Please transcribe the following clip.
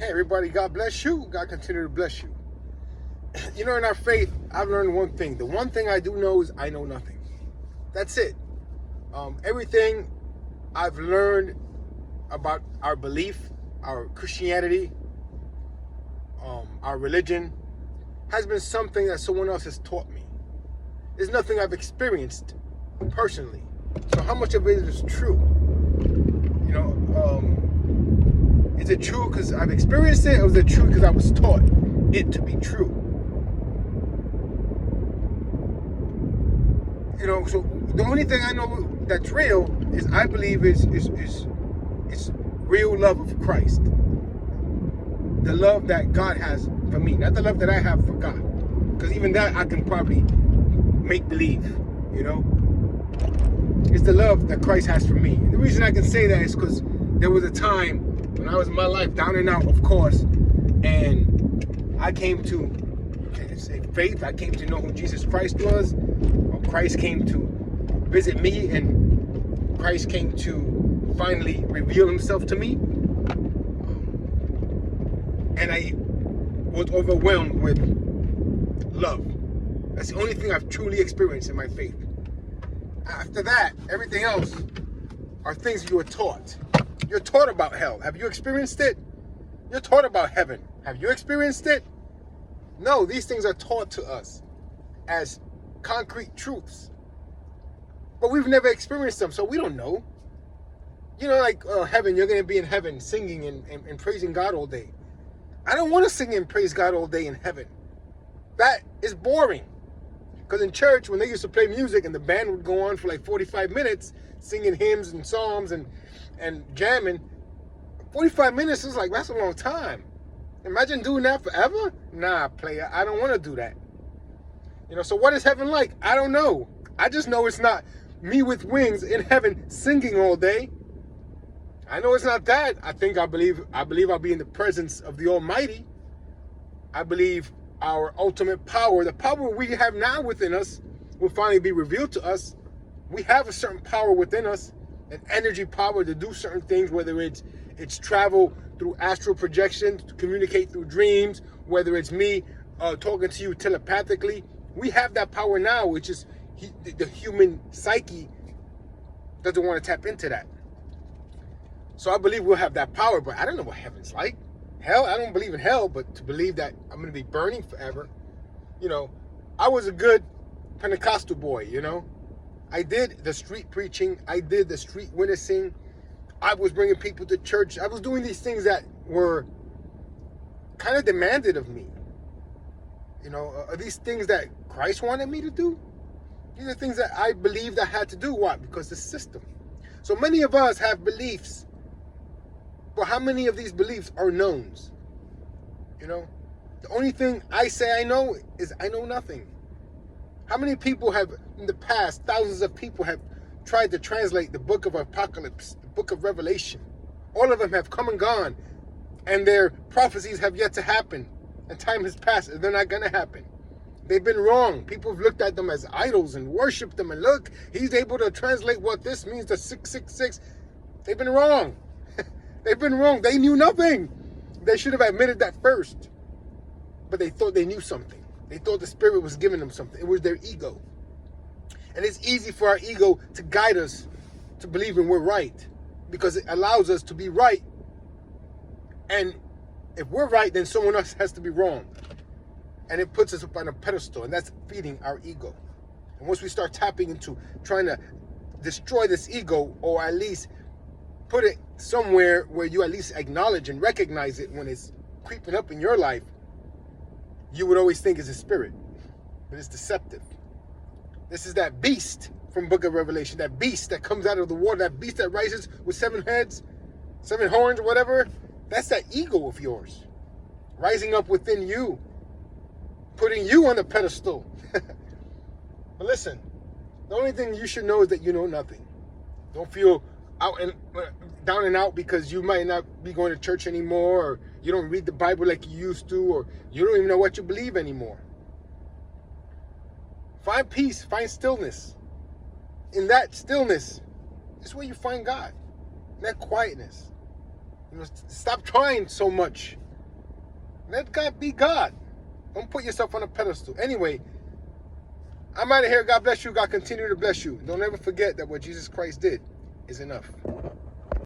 Hey everybody, God bless you. God continue to bless you. You know, in our faith, I've learned one thing. The one thing I do know is I know nothing. That's it. Everything I've learned about our belief, our Christianity, our religion, has been something that someone else has taught me. There's nothing I've experienced personally. So how much of it is true? You know, is it true because I've experienced it, or is it true because I was taught it to be true? You know, so the only thing I know that's real is I believe is real love of Christ. The love that God has for me, not the love that I have for God. Because even that I can probably make believe, you know. It's the love that Christ has for me. And the reason I can say that is because there was a time when I was in my life down and out, of course, and I came to faith. I came to know who Jesus Christ was. Or Christ came to visit me, and Christ came to finally reveal himself to me. And I was overwhelmed with love. That's the only thing I've truly experienced in my faith. After that, everything else are things you were taught. You're taught about hell. Have you experienced it? You're taught about heaven. Have you experienced it? No, these things are taught to us as concrete truths. But we've never experienced them, so we don't know. You know, like heaven, you're going to be in heaven singing and praising God all day. I don't want to sing and praise God all day in heaven. That is boring. Because in church, when they used to play music and the band would go on for like 45 minutes, singing hymns and psalms and jamming, 45 minutes is like, that's a long time. Imagine doing that forever? Nah, player, I don't want to do that. You know, so what is heaven like? I don't know. I just know it's not me with wings in heaven singing all day. I know it's not that. I believe I'll be in the presence of the Almighty. I believe our ultimate power, the power we have now within us, will finally be revealed to us. We have a certain power within us, an energy power to do certain things, whether it's travel through astral projection, to communicate through dreams, whether it's me talking to you telepathically. We have that power now, which is the human psyche doesn't want to tap into that. So I believe we'll have that power, but I don't know what heaven's like. Hell, I don't believe in hell, but to believe that I'm going to be burning forever, you know, I was a good Pentecostal boy, you know. I did the street preaching. I did the street witnessing. I was bringing people to church. I was doing these things that were kind of demanded of me. You know, are these things that Christ wanted me to do? These are things that I believed I had to do. Why? Because the system. So many of us have beliefs. But how many of these beliefs are knowns? You know, the only thing I say I know is I know nothing. How many people have, in the past, thousands of people have tried to translate the book of Apocalypse, the book of Revelation. All of them have come and gone, and their prophecies have yet to happen, and time has passed, and they're not going to happen. They've been wrong. People have looked at them as idols and worshipped them, and look, he's able to translate what this means to 666. They've been wrong. They've been wrong. They knew nothing. They should have admitted that first. But they thought they knew something. They thought the Spirit was giving them something. It was their ego. And it's easy for our ego to guide us to believe we're right, because it allows us to be right. And if we're right, then someone else has to be wrong. And it puts us up on a pedestal, and that's feeding our ego. And once we start tapping into trying to destroy this ego, or at least put it somewhere where you at least acknowledge and recognize it when it's creeping up in your life, you would always think it's a spirit, but it's deceptive. This is that beast from Book of Revelation, that beast that comes out of the water, that beast that rises with 7 heads, 7 horns, whatever. That's that ego of yours, rising up within you, putting you on the pedestal. But listen, the only thing you should know is that you know nothing. Don't feel down and out because you might not be going to church anymore, or you don't read the Bible like you used to, or you don't even know what you believe anymore. Find peace, find stillness. In that stillness is where you find God. In that quietness. You know, stop trying so much Let God be God. Don't put yourself on a pedestal. Anyway, I'm out of here. God bless you. God continue to bless you. Don't ever forget that what Jesus Christ did is enough.